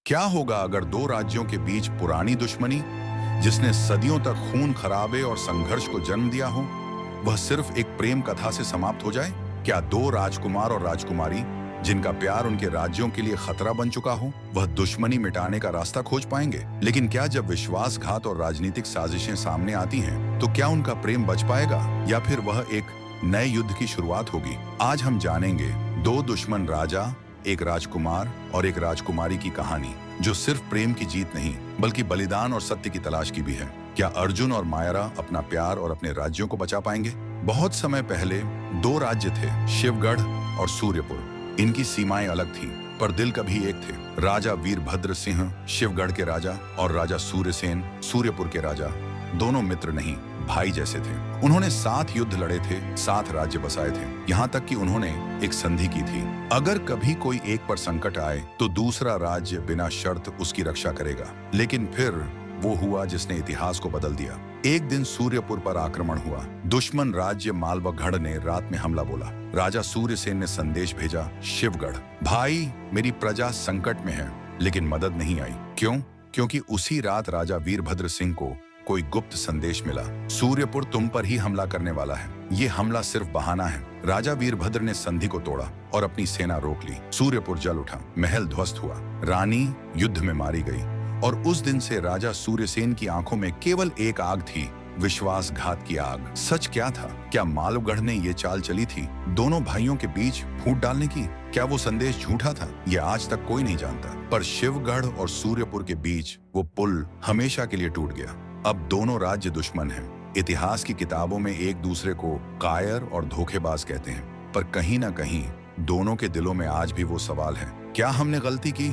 क्या होगा अगर दो राज्यों के बीच पुरानी दुश्मनी, जिसने सदियों तक खून खराबे और संघर्ष को जन्म दिया हो, वह सिर्फ एक प्रेम कथा से समाप्त हो जाए? क्या दो राजकुमार और राजकुमारी, जिनका प्यार उनके राज्यों के लिए खतरा बन चुका हो, वह दुश्मनी मिटाने का रास्ता खोज पाएंगे? लेकिन क्या जब विश्वासघात और राजनीतिक साजिशें सामने आती हैं, तो क्या उनका प्रेम बच पाएगा या फिर वह एक नए युद्ध की शुरुआत होगी? आज हम जानेंगे दो दुश्मन राजा, एक राजकुमार और एक राजकुमारी की कहानी, जो सिर्फ प्रेम की जीत नहीं बल्कि बलिदान और सत्य की तलाश की भी है। क्या अर्जुन और मायरा अपना प्यार और अपने राज्यों को बचा पाएंगे? बहुत समय पहले दो राज्य थे, शिवगढ़ और सूर्यपुर। इनकी सीमाएं अलग थीं, पर दिल कभी एक थे। राजा वीरभद्र सिंह शिवगढ़ के राजा और राजा सूर्यसेन सूर्यपुर के राजा दोनों मित्र नहीं, भाई जैसे थे। उन्होंने साथ युद्ध लड़े थे, साथ राज्य बसाए थे, यहाँ तक कि उन्होंने एक संधि की थी। अगर कभी कोई एक पर संकट आए तो दूसरा राज्य बिना शर्त उसकी रक्षा करेगा। लेकिन फिर वो हुआ जिसने इतिहास को बदल दिया। एक दिन सूर्यपुर पर आक्रमण हुआ। दुश्मन राज्य मालवगढ़ ने रात में हमला बोला। राजा सूर्यसेन ने संदेश भेजा, शिवगढ़ भाई, मेरी प्रजा संकट में है। लेकिन मदद नहीं आई। क्यों? क्योंकि उसी रात राजा वीरभद्र सिंह को कोई गुप्त संदेश मिला, सूर्यपुर तुम पर ही हमला करने वाला है। ये हमला सिर्फ बहाना है। राजा वीरभद्र ने संधि को तोड़ा और अपनी सेना रोक ली। सूर्यपुर जल उठा, महल ध्वस्त हुआ, रानी युद्ध में मारी गई। और उस दिन से राजा सूर्यसेन की आंखों में केवल एक आग थी, विश्वासघात की आग। सच क्या था? क्या मालवगढ़ ने ये चाल चली थी, दोनों भाइयों के बीच फूट डालने की? क्या वो संदेश झूठा था? ये आज तक कोई नहीं जानता। पर शिवगढ़ और सूर्यपुर के बीच वो पुल हमेशा के लिए टूट गया। अब दोनों राज्य दुश्मन हैं। इतिहास की किताबों में एक दूसरे को कायर और धोखेबाज कहते हैं, पर कहीं ना कहीं दोनों के दिलों में आज भी वो सवाल है, क्या हमने गलती की?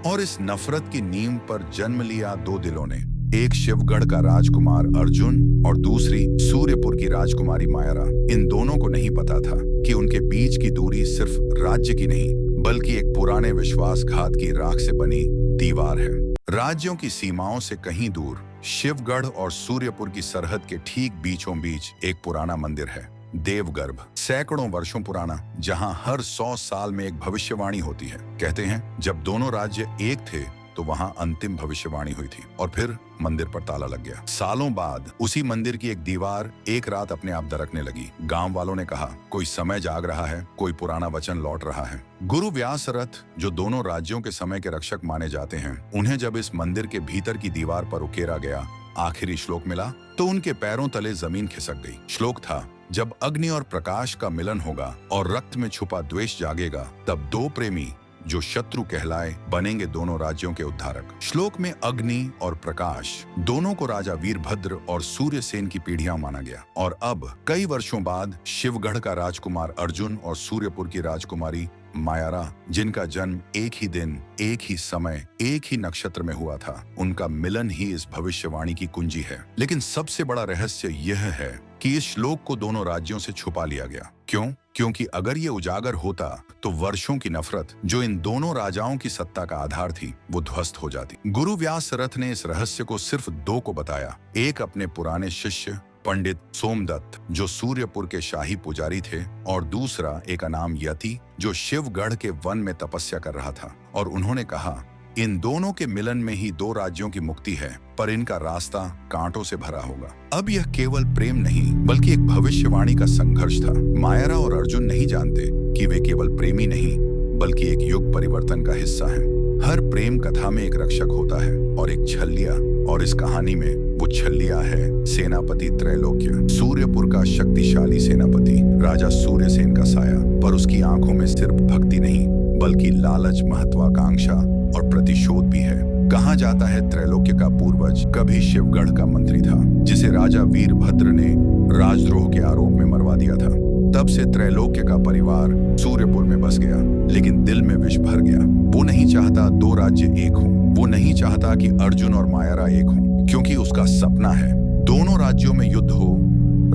और इस नफरत की नींव पर जन्म लिया दो दिलों ने, एक शिवगढ़ का राजकुमार अर्जुन और दूसरी सूर्यपुर की राजकुमारी मायरा। इन दोनों को नहीं पता था कि उनके बीच की दूरी सिर्फ राज्य की नहीं बल्कि एक पुराने विश्वासघात की राख से बनी दीवार है। राज्यों की सीमाओं से कहीं दूर शिवगढ़ और सूर्यपुर की सरहद के ठीक बीचों बीच एक पुराना मंदिर है, देवगर्भ, सैकड़ों वर्षों पुराना, जहां हर 100 साल में एक भविष्यवाणी होती है। कहते हैं जब दोनों राज्य एक थे तो वहां अंतिम भविष्यवाणी हुई थी और फिर मंदिर पर ताला लग गया। सालों बाद उसी मंदिर की एक दीवार एक रात अपने आप दरकने लगी। गांव वालों ने कहा, कोई समय जाग रहा है, कोई पुराना वचन लौट रहा है। गुरु व्यासरथ, जो दोनों राज्यों के समय के रक्षक माने जाते हैं, उन्हें जब इस मंदिर के भीतर की दीवार पर उकेरा गया आखिरी श्लोक मिला तो उनके पैरों तले जमीन खिसक गई। श्लोक था, जब अग्नि और प्रकाश का मिलन होगा और रक्त में छुपा द्वेष जागेगा, तब दो प्रेमी जो शत्रु कहलाए बनेंगे दोनों राज्यों के उद्धारक। श्लोक में अग्नि और प्रकाश दोनों को राजा वीरभद्र और सूर्यसेन की पीढ़ियां माना गया। और अब कई वर्षों बाद शिवगढ़ का राजकुमार अर्जुन और सूर्यपुर की राजकुमारी मायरा, जिनका जन्म एक ही दिन, एक ही समय, एक ही नक्षत्र में हुआ था, उनका मिलन ही इस भविष्यवाणी की कुंजी है। लेकिन सबसे बड़ा रहस्य यह है कि इस श्लोक को दोनों राज्यों से छुपा लिया गया। क्यों? क्योंकि अगर ये उजागर होता तो वर्षों की नफरत जो इन दोनों राजाओं की सत्ता का आधार थी, वो ध्वस्त हो जाती। गुरु व्यासरथ ने इस रहस्य को सिर्फ दो को बताया, एक अपने पुराने शिष्य पंडित सोमदत्त, जो सूर्यपुर के शाही पुजारी थे, और दूसरा एक अनाम यति जो शिवगढ़ के वन में तपस्या कर रहा था। और उन्होंने कहा, इन दोनों के मिलन में ही दो राज्यों की मुक्ति है, पर इनका रास्ता कांटों से भरा होगा। अब यह केवल प्रेम नहीं बल्कि एक भविष्यवाणी का संघर्ष था। मायरा और अर्जुन नहीं जानते कि वे केवल प्रेमी नहीं बल्कि एक युग परिवर्तन का हिस्सा हैं। हर प्रेम कथा में एक रक्षक होता है और एक छल्लिया, और इस कहानी में वो छल्लिया है सेनापति त्रैलोक्य, सूर्यपुर का शक्तिशाली सेनापति, राजा सूर्यसेन का साया। पर उसकी आंखों में सिर्फ भक्ति नहीं बल्कि लालच, महत्वाकांक्षा और प्रतिशोध भी है। कहा जाता है त्रैलोक्य का पूर्वज कभी शिवगढ़ का मंत्री था, जिसे राजा वीरभद्र ने राजद्रोह के आरोप में मरवा दिया था। तब से त्रैलोक्य का परिवार सूर्यपुर में बस गया, लेकिन दिल में विष भर गया। वो नहीं चाहता दो राज्य एक हों, वो नहीं चाहता कि अर्जुन और मायरा एक हों, क्योंकि उसका सपना है दोनों राज्यों में युद्ध हो,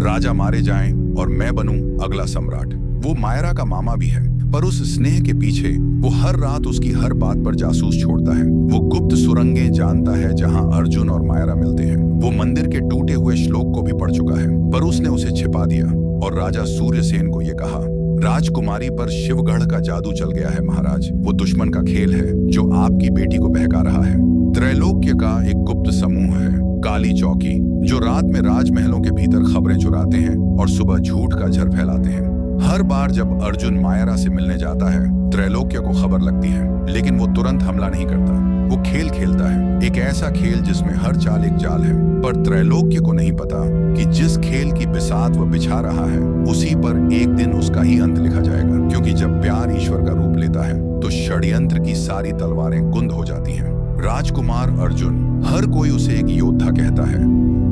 राजा मारे जाएं और मैं बनूं अगला सम्राट। वो मायरा का मामा भी है, पर उस स्नेह के पीछे वो हर रात उसकी हर बात पर जासूस छोड़ता है। वो गुप्त सुरंगें जानता है जहां अर्जुन और मायरा मिलते हैं। वो मंदिर के टूटे हुए श्लोक को भी पढ़ चुका है, पर उसने उसे छिपा दिया और राजा सूर्यसेन को ये कहा, राजकुमारी पर शिवगढ़ का जादू चल गया है महाराज। वो दुश्मन का खेल है जो आपकी बेटी को बहका रहा है। त्रैलोक्य का एक गुप्त समूह है, काली चौकी, जो रात में राजमहलों के भीतर खबरें चुराते हैं और सुबह झूठ का झर फैलाते हैं। हर बार जब अर्जुन मायरा से मिलने जाता है, त्रैलोक्य को खबर लगती है, लेकिन वो तुरंत हमला नहीं करता। वो खेल खेलता है, एक ऐसा खेल जिसमें हर चाल एक जाल है। पर त्रैलोक्य को नहीं पता कि जिस खेल की बिसात वह बिछा रहा है, उसी पर एक दिन उसका ही अंत लिखा जाएगा। क्योंकि जब प्यार ईश्वर का रूप लेता है तो षड्यंत्र की सारी तलवारें कुंद हो जाती हैं। राजकुमार अर्जुन, हर कोई उसे एक योद्धा कहता है,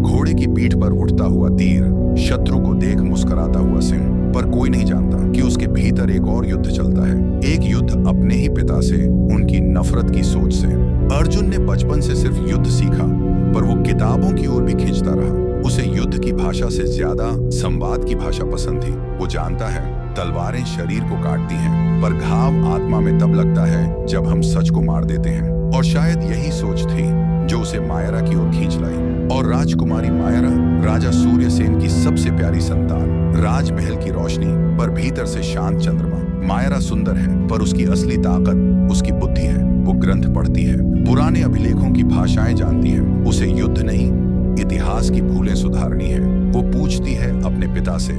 घोड़े की पीठ पर उठता हुआ तीर, शत्रु को देख मुस्कुराता हुआ सिंह। पर कोई नहीं जानता कि उसके भीतर एक और युद्ध चलता है, एक युद्ध अपने ही पिता से, उनकी नफरत की सोच से। अर्जुन ने बचपन से सिर्फ युद्ध सीखा, पर वो किताबों की ओर भी खींचता रहा। उसे युद्ध की भाषा से ज्यादा संवाद की भाषा पसंद थी। वो जानता है तलवारें शरीर को काटती हैं, पर घाव आत्मा में तब लगता है जब हम सच को मार देते हैं। और शायद यही सोच थी जो उसे मायरा की ओर खींच लाई। और राजकुमारी मायरा, राजा सूर्यसेन की सबसे प्यारी संतान, राजमहल की रोशनी पर भीतर से शांत चंद्रमा। मायरा सुंदर है, पर उसकी असली ताकत उसकी बुद्धि है। वो ग्रंथ पढ़ती है, पुराने अभिलेखों की भाषाएं जानती है। उसे युद्ध नहीं, इतिहास की भूलें सुधारनी है। वो पूछती है अपने पिता से,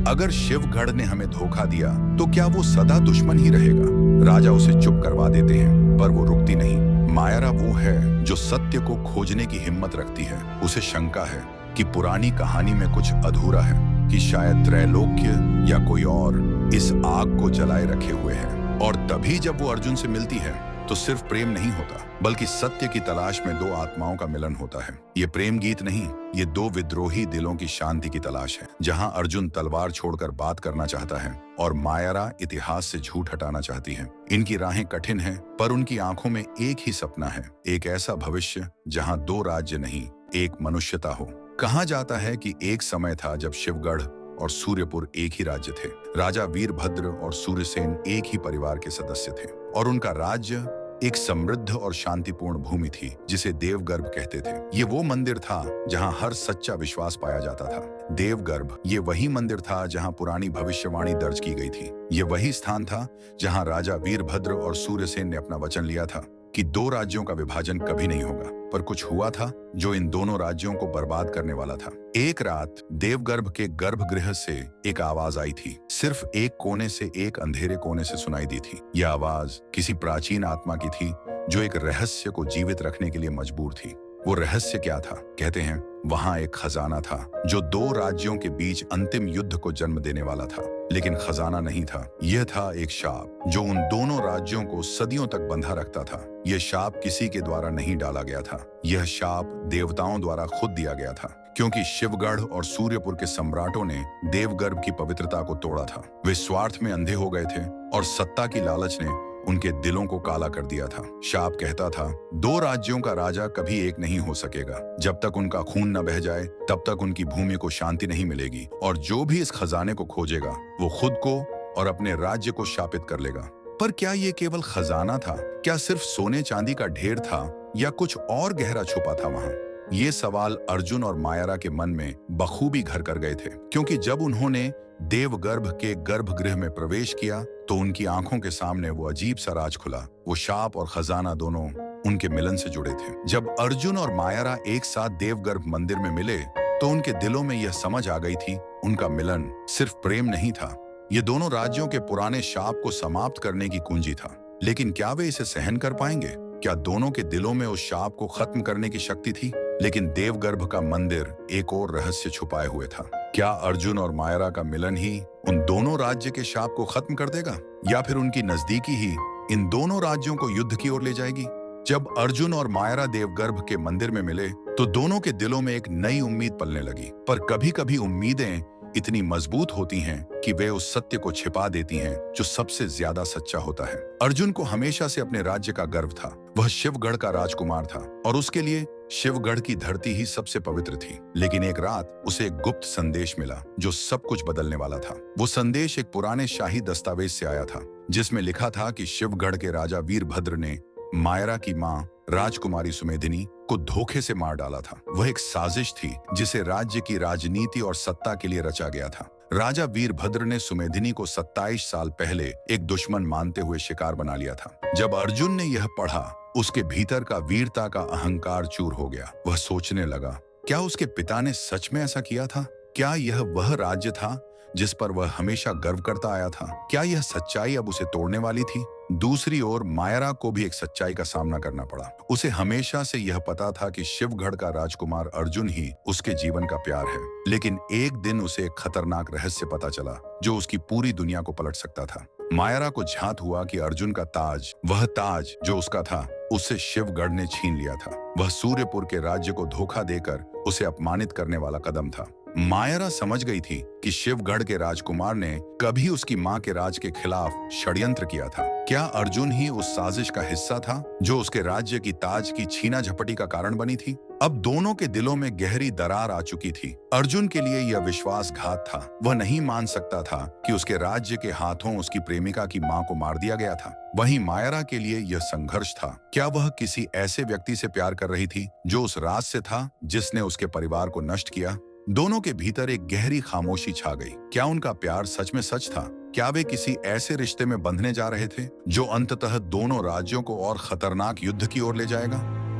अगर शिवगढ़ ने हमें धोखा दिया तो क्या वो सदा दुश्मन ही रहेगा? राजा उसे चुप करवा देते हैं, पर वो रुकती नहीं। मायरा वो है जो सत्य को खोजने की हिम्मत रखती है। उसे शंका है कि पुरानी कहानी में कुछ अधूरा है, कि शायद त्रैलोक्य या कोई और इस आग को जलाए रखे हुए है। और तभी जब वो अर्जुन से मिलती है तो सिर्फ प्रेम नहीं होता, बल्कि सत्य की तलाश में दो आत्माओं का मिलन होता है। ये प्रेम गीत नहीं, ये दो विद्रोही दिलों की शांति की तलाश है। जहां अर्जुन तलवार छोड़कर बात करना चाहता है और मायरा इतिहास से झूठ हटाना चाहती है। इनकी राहें कठिन हैं, पर उनकी आंखों में एक ही सपना है, एक ऐसा भविष्य जहां दो राज्य नहीं, एक मनुष्यता हो। कहा जाता है कि एक समय था जब शिवगढ़ और सूर्यपुर एक ही राज्य थे। राजा वीरभद्र और सूर्यसेन एक ही परिवार के सदस्य थे, और उनका राज्य एक समृद्ध और शांतिपूर्ण भूमि थी जिसे देवगर्भ कहते थे। ये वो मंदिर था जहां हर सच्चा विश्वास पाया जाता था। देवगर्भ ये वही मंदिर था जहां पुरानी भविष्यवाणी दर्ज की गई थी। ये वही स्थान था जहां राजा वीरभद्र और सूर्यसेन ने अपना वचन लिया था कि दो राज्यों का विभाजन कभी नहीं होगा। पर कुछ हुआ था जो इन दोनों राज्यों को बर्बाद करने वाला था। एक रात देवगर्भ के गर्भगृह से एक आवाज आई थी। सिर्फ एक कोने से एक अंधेरे कोने से सुनाई दी थी। यह आवाज किसी प्राचीन आत्मा की थी जो एक रहस्य को जीवित रखने के लिए मजबूर थी। वो रहस्य क्या था? कहते हैं वहां एक खजाना था जो दो राज्यों के बीच अंतिम युद्ध को जन्म देने वाला था। लेकिन खजाना नहीं था, यह था एक शाप जो उन दोनों राज्यों को सदियों तक बंधा रखता था। यह शाप किसी के द्वारा नहीं डाला गया था, यह शाप देवताओं द्वारा खुद दिया गया था। क्योंकि शिवगढ़ और सूर्यपुर के सम्राटों ने देवगर्भ की पवित्रता को तोड़ा था। वे स्वार्थ में अंधे हो गए थे और सत्ता की लालच ने उनके दिलों को काला कर दिया था। शाप कहता था, दो राज्यों का राजा कभी एक नहीं हो सकेगा। जब तक उनका खून न बह जाए तब तक उनकी भूमि को शांति नहीं मिलेगी, और जो भी इस खजाने को खोजेगा वो खुद को और अपने राज्य को शापित कर लेगा। पर क्या ये केवल खजाना था? क्या सिर्फ सोने चांदी का ढेर था, या कुछ और गहरा छुपा था वहां? ये सवाल अर्जुन और मायरा के मन में बखूबी घर कर गए थे, क्योंकि जब उन्होंने देवगर्भ के गर्भगृह में प्रवेश किया तो उनकी आंखों के सामने वो अजीब सा राज खुला। वो शाप और खजाना दोनों उनके मिलन से जुड़े थे। जब अर्जुन और मायरा एक साथ देवगर्भ मंदिर में मिले तो उनके दिलों में यह समझ आ गई थी, उनका मिलन सिर्फ प्रेम नहीं था, ये दोनों राज्यों के पुराने शाप को समाप्त करने की कुंजी था। लेकिन क्या वे इसे सहन कर पाएंगे? क्या दोनों के दिलों में उस शाप को खत्म करने की शक्ति थी? लेकिन देवगर्भ का मंदिर एक और रहस्य छुपाए हुए था। क्या अर्जुन और मायरा का मिलन ही उन दोनों राज्य के शाप को खत्म कर देगा, या फिर उनकी नजदीकी ही इन दोनों राज्यों को युद्ध की ओर ले जाएगी? जब अर्जुन और मायरा देवगर्भ के मंदिर में मिले तो दोनों के दिलों में एक नई उम्मीद पलने लगी। पर कभी-कभी उम्मीदें इतनी मजबूत होती हैं कि वे उस सत्य को छिपा देती हैं जो सबसे ज्यादा सच्चा होता है। अर्जुन को हमेशा से अपने राज्य का गर्व था। वह शिवगढ़ का राजकुमार था और उसके लिए शिवगढ़ की धरती ही सबसे पवित्र थी। लेकिन एक रात उसे एक गुप्त संदेश मिला जो सब कुछ बदलने वाला था। वो संदेश एक पुराने शाही दस्तावेज से आया था जिसमें लिखा था कि शिवगढ़ के राजा वीरभद्र ने मायरा की मां राजकुमारी सुमेधिनी को धोखे से मार डाला था। वह एक साजिश थी जिसे राज्य की राजनीति और सत्ता के लिए रचा गया था। राजा वीरभद्र ने सुमेधिनी को 27 साल पहले एक दुश्मन मानते हुए शिकार बना लिया था। जब अर्जुन ने यह पढ़ा, उसके भीतर का वीरता का अहंकार चूर हो गया। वह सोचने लगा, क्या उसके पिता ने सच में ऐसा किया था? क्या यह वह राज्य था जिस पर वह हमेशा गर्व करता आया था? क्या यह सच्चाई अब उसे तोड़ने वाली थी? दूसरी ओर मायरा को भी एक सच्चाई का सामना करना पड़ा। उसे हमेशा से यह पता था कि शिवगढ़ का राजकुमार अर्जुन ही उसके जीवन का प्यार है, लेकिन एक दिन उसे एक खतरनाक रहस्य पता चला जो उसकी पूरी दुनिया को पलट सकता था। मायरा को झांत हुआ कि अर्जुन का ताज, वह ताज जो उसका था, उससे शिवगढ़ ने छीन लिया था। वह सूर्यपुर के राज्य को धोखा देकर उसे अपमानित करने वाला कदम था। मायरा समझ गई थी कि शिवगढ़ के राजकुमार ने कभी उसकी मां के राज के खिलाफ षड्यंत्र किया था। क्या अर्जुन ही उस साजिश का हिस्सा था जो उसके राज्य की ताज की छीना झपटी का कारण बनी थी? अब दोनों के दिलों में गहरी दरार आ चुकी थी। अर्जुन के लिए यह विश्वासघात था। वह नहीं मान सकता था कि उसके राज्य के हाथों उसकी प्रेमिका की मां को मार दिया गया था। वहीं मायरा के लिए यह संघर्ष था। क्या वह किसी ऐसे व्यक्ति से प्यार कर रही थी जो उस राज से था जिसने उसके परिवार को नष्ट किया? दोनों के भीतर एक गहरी खामोशी छा गई। क्या उनका प्यार सच में सच था? क्या वे किसी ऐसे रिश्ते में बंधने जा रहे थे जो अंततः दोनों राज्यों को और खतरनाक युद्ध की ओर ले जाएगा?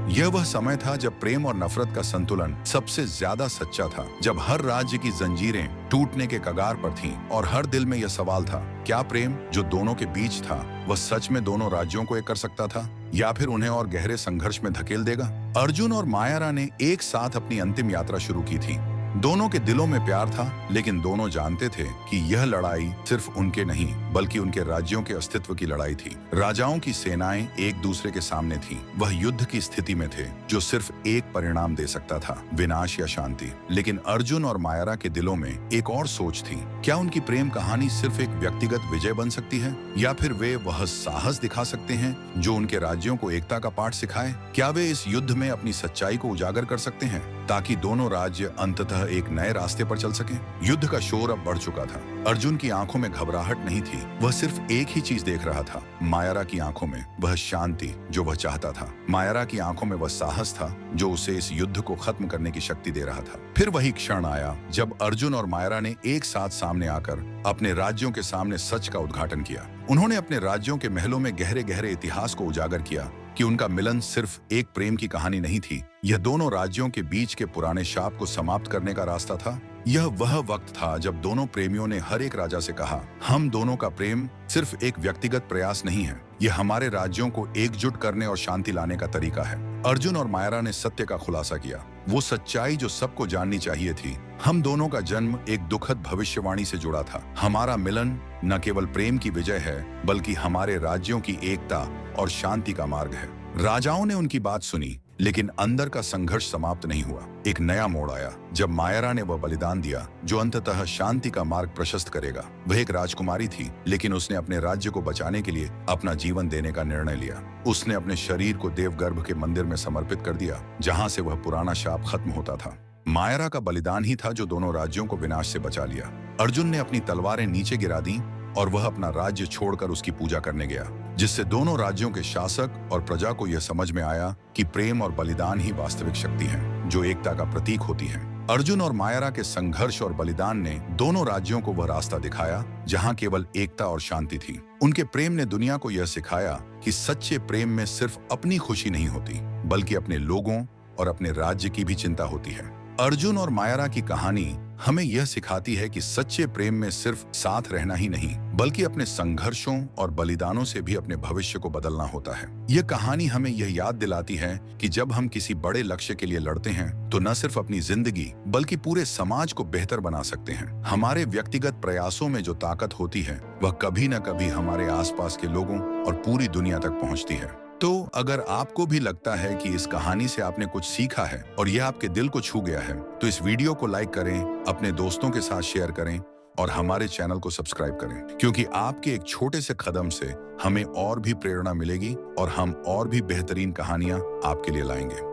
यह वह समय था जब प्रेम और नफरत का संतुलन सबसे ज्यादा सच्चा था, जब हर राज्य की जंजीरें टूटने के कगार पर थीं और हर दिल में यह सवाल था, क्या प्रेम जो दोनों के बीच था वह सच में दोनों राज्यों को एक कर सकता था या फिर उन्हें और गहरे संघर्ष में धकेल देगा? अर्जुन और मायरा ने एक साथ अपनी अंतिम यात्रा शुरू की थी। दोनों के दिलों में प्यार था, लेकिन दोनों जानते थे कि यह लड़ाई सिर्फ उनके नहीं बल्कि उनके राज्यों के अस्तित्व की लड़ाई थी। राजाओं की सेनाएं एक दूसरे के सामने थीं। वह युद्ध की स्थिति में थे जो सिर्फ एक परिणाम दे सकता था, विनाश या शांति। लेकिन अर्जुन और मायरा के दिलों में एक और सोच थी। क्या उनकी प्रेम कहानी सिर्फ एक व्यक्तिगत विजय बन सकती है या फिर वे वह साहस दिखा सकते हैं जो उनके राज्यों को एकता का पाठ सिखाए? क्या वे इस युद्ध में अपनी सच्चाई को उजागर कर सकते हैं ताकि दोनों राज्य अंततः एक नए रास्ते पर चल सके? युद्ध का शोर अब बढ़ चुका था। अर्जुन की आंखों में घबराहट नहीं थी, वह सिर्फ एक ही चीज देख रहा था। मायरा की आंखों में वह शांति जो वह चाहता था। मायरा की आंखों में वह साहस था जो उसे इस युद्ध को खत्म करने की शक्ति दे रहा था। फिर वही क्षण आया जब अर्जुन और मायरा ने एक साथ सामने आकर अपने राज्यों के सामने सच का उद्घाटन किया। उन्होंने अपने राज्यों के महलों में गहरे गहरे इतिहास को उजागर किया कि उनका मिलन सिर्फ एक प्रेम की कहानी नहीं थी, यह दोनों राज्यों के बीच के पुराने शाप को समाप्त करने का रास्ता था। यह वह वक्त था जब दोनों प्रेमियों ने हर एक राजा से कहा, हम दोनों का प्रेम सिर्फ एक व्यक्तिगत प्रयास नहीं है, यह हमारे राज्यों को एकजुट करने और शांति लाने का तरीका है। अर्जुन और मायरा ने सत्य का खुलासा किया, वो सच्चाई जो सबको जाननी चाहिए थी। हम दोनों का जन्म एक दुखद भविष्यवाणी से जुड़ा था। हमारा मिलन न केवल प्रेम की विजय है बल्कि हमारे राज्यों की एकता और शांति का मार्ग है। राजाओं ने उनकी बात सुनी, लेकिन अंदर का संघर्ष समाप्त नहीं हुआ। एक नया मोड़ आया जब मायरा ने वह बलिदान दिया जो अंततः शांति का मार्ग प्रशस्त करेगा। वह एक राजकुमारी थी, लेकिन उसने अपने राज्य को बचाने के लिए अपना जीवन देने का निर्णय लिया। उसने अपने शरीर को देवगर्भ के मंदिर में समर्पित कर दिया, जहां से वह पुराना शाप खत्म होता था। मायरा का बलिदान ही था जो दोनों राज्यों को विनाश से बचा लिया। अर्जुन ने अपनी तलवारें नीचे गिरा दी और वह अपना राज्य छोड़कर उसकी पूजा करने गया, जिससे दोनों राज्यों के शासक और प्रजा को यह समझ में आया कि प्रेम और बलिदान ही वास्तविक शक्ति है जो एकता का प्रतीक होती है। अर्जुन और मायरा के संघर्ष और बलिदान ने दोनों राज्यों को वह रास्ता दिखाया जहां केवल एकता और शांति थी। उनके प्रेम ने दुनिया को यह सिखाया कि सच्चे प्रेम में सिर्फ अपनी खुशी नहीं होती बल्कि अपने लोगों और अपने राज्य की भी चिंता होती है। अर्जुन और मायरा की कहानी हमें यह सिखाती है कि सच्चे प्रेम में सिर्फ साथ रहना ही नहीं बल्कि अपने संघर्षों और बलिदानों से भी अपने भविष्य को बदलना होता है। यह कहानी हमें यह याद दिलाती है कि जब हम किसी बड़े लक्ष्य के लिए लड़ते हैं तो न सिर्फ अपनी जिंदगी बल्कि पूरे समाज को बेहतर बना सकते हैं। हमारे व्यक्तिगत प्रयासों में जो ताकत होती है वह कभी न कभी हमारे आसपास के लोगों और पूरी दुनिया तक पहुंचती है। तो अगर आपको भी लगता है कि इस कहानी से आपने कुछ सीखा है और यह आपके दिल को छू गया है, तो इस वीडियो को लाइक करें, अपने दोस्तों के साथ शेयर करें और हमारे चैनल को सब्सक्राइब करें, क्योंकि आपके एक छोटे से कदम से हमें और भी प्रेरणा मिलेगी और हम और भी बेहतरीन कहानियां आपके लिए लाएंगे।